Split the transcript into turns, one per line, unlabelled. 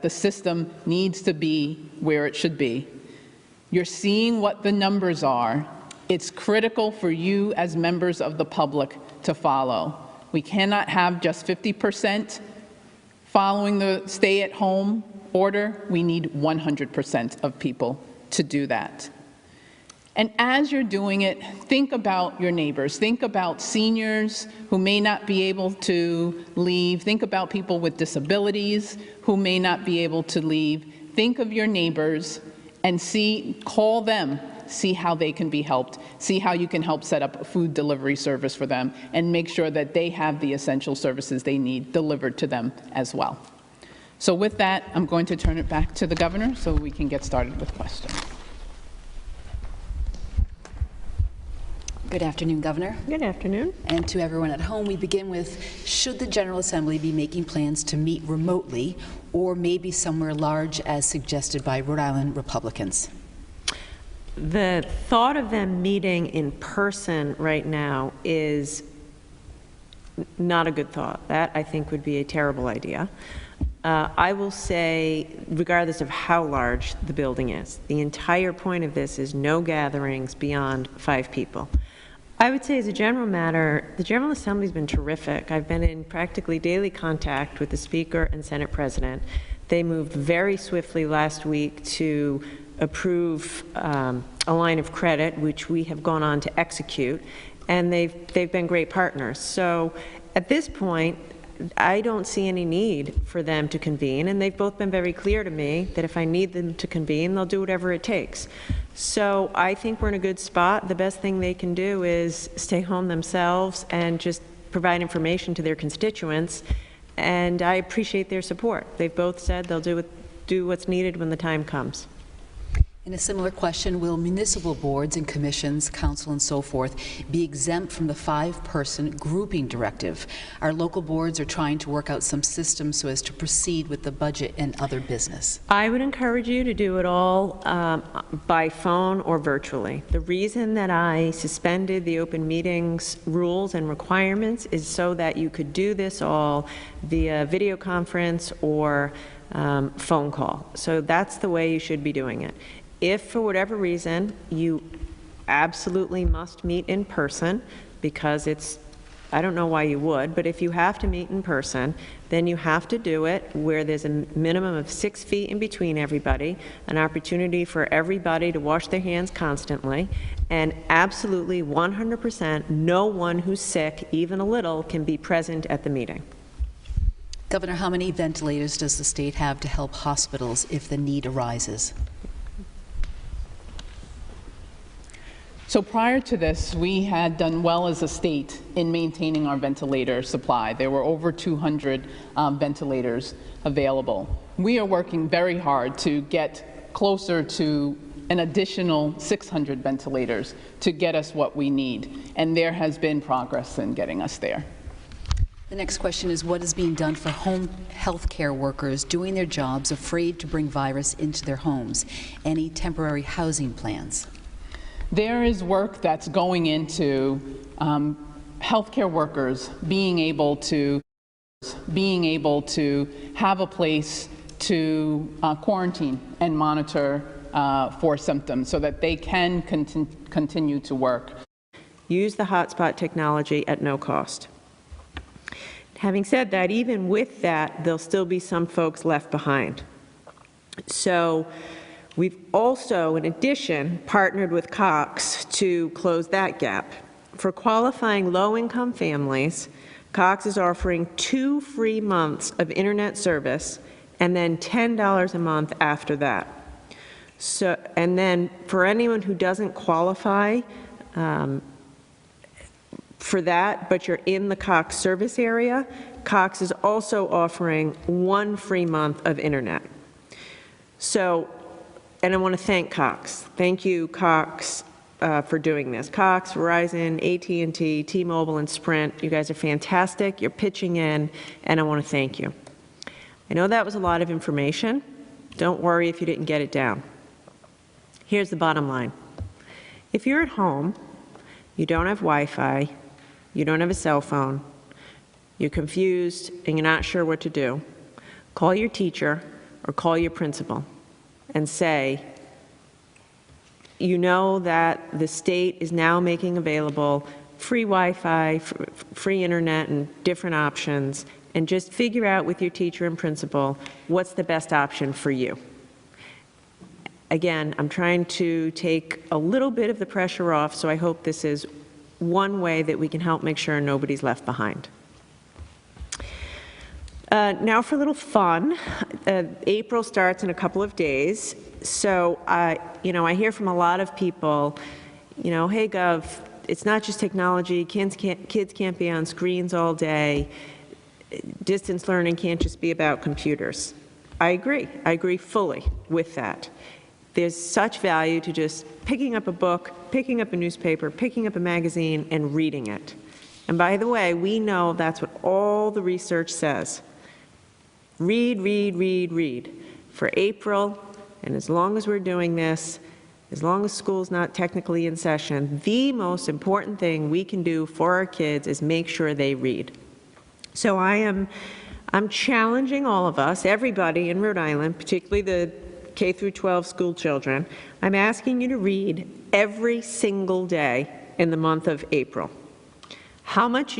The system needs to be where it should be. You're seeing what the numbers are. It's critical for you as members of the public to follow. We cannot have just 50% following the stay-at-home order. We need 100% of people to do that. And as you're doing it, think about your neighbors. Think about seniors who may not be able to leave. Think about people with disabilities who may not be able to leave. Think of your neighbors and call them, see how they can be helped, see how you can help set up a food delivery service for them, and make sure that they have the essential services they need delivered to them as well. So with that, I'm going to turn it back to the governor so we can get started with questions.
Good afternoon, Governor.
Good afternoon.
And to everyone at home, we begin with, should the General Assembly be making plans to meet remotely or maybe somewhere large as suggested by Rhode Island Republicans?
The thought of them meeting in person right now is not a good thought. That, I think, would be a terrible idea. I will say, regardless of how large the building is, the entire point of this is no gatherings beyond 5 people. I would say, as a general matter, the General Assembly has been terrific. I've been in practically daily contact with the Speaker and Senate President. They moved very swiftly last week to approve a line of credit, which we have gone on to execute, and they've been great partners. So at this point, I don't see any need for them to convene, and they've both been very clear to me that if I need them to convene, they'll do whatever it takes. So I think we're in a good spot. The best thing they can do is stay home themselves and just provide information to their constituents, and I appreciate their support. They've both said they'll do what's needed when the time comes.
In a similar question, will municipal boards and commissions, council and so forth, be exempt from the 5-person grouping directive? Our local boards are trying to work out some systems so as to proceed with the budget and other business.
I would encourage you to do it all by phone or virtually. The reason that I suspended the open meetings rules and requirements is so that you could do this all via video conference or phone call. So that's the way you should be doing it. If, for whatever reason, you absolutely must meet in person, because I don't know why you would, but if you have to meet in person, then you have to do it where there's a minimum of 6 feet in between everybody, an opportunity for everybody to wash their hands constantly, and absolutely 100% no one who's sick, even a little, can be present at the meeting.
Governor, how many ventilators does the state have to help hospitals if the need arises?
So prior to this, we had done well as a state in maintaining our ventilator supply. There were over 200 ventilators available. We are working very hard to get closer to an additional 600 ventilators to get us what we need, and there has been progress in getting us there.
The next question is, what is being done for home health care workers doing their jobs afraid to bring virus into their homes? Any temporary housing plans?
There is work that's going into healthcare workers being able to have a place to quarantine and monitor for symptoms so that they can continue to work.
Use the hotspot technology at no cost. Having said that, even with that, there'll still be some folks left behind. So we've also, in addition, partnered with Cox to close that gap. For qualifying low-income families, Cox is offering 2 free months of internet service and then $10 a month after that. So, and then for anyone who doesn't qualify for that, but you're in the Cox service area, Cox is also offering 1 free month of internet. So, and I want to thank Cox. Thank you, Cox, for doing this. Cox, Verizon, AT&T, T-Mobile, and Sprint, you guys are fantastic. You're pitching in, and I want to thank you. I know that was a lot of information. Don't worry if you didn't get it down. Here's the bottom line. If you're at home, you don't have Wi-Fi, you don't have a cell phone, you're confused and you're not sure what to do, call your teacher or call your principal and say, you know that the state is now making available free Wi-Fi, free internet, and different options, and just figure out with your teacher and principal what's the best option for you. Again, I'm trying to take a little bit of the pressure off, so I hope this is one way that we can help make sure nobody's left behind. Now for a little fun. April starts in a couple of days, so I hear from a lot of people, hey Gov, it's not just technology, kids can't be on screens all day, distance learning can't just be about computers. I agree fully with that. There's such value to just picking up a book, picking up a newspaper, picking up a magazine, and reading it. And by the way, we know that's what all the research says. Read, read, read, read. For April, and as long as we're doing this, as long as school's not technically in session, the most important thing we can do for our kids is make sure they read. So I'm challenging all of us, everybody in Rhode Island, particularly the K through 12 school children, I'm asking you to read every single day in the month of April. How much you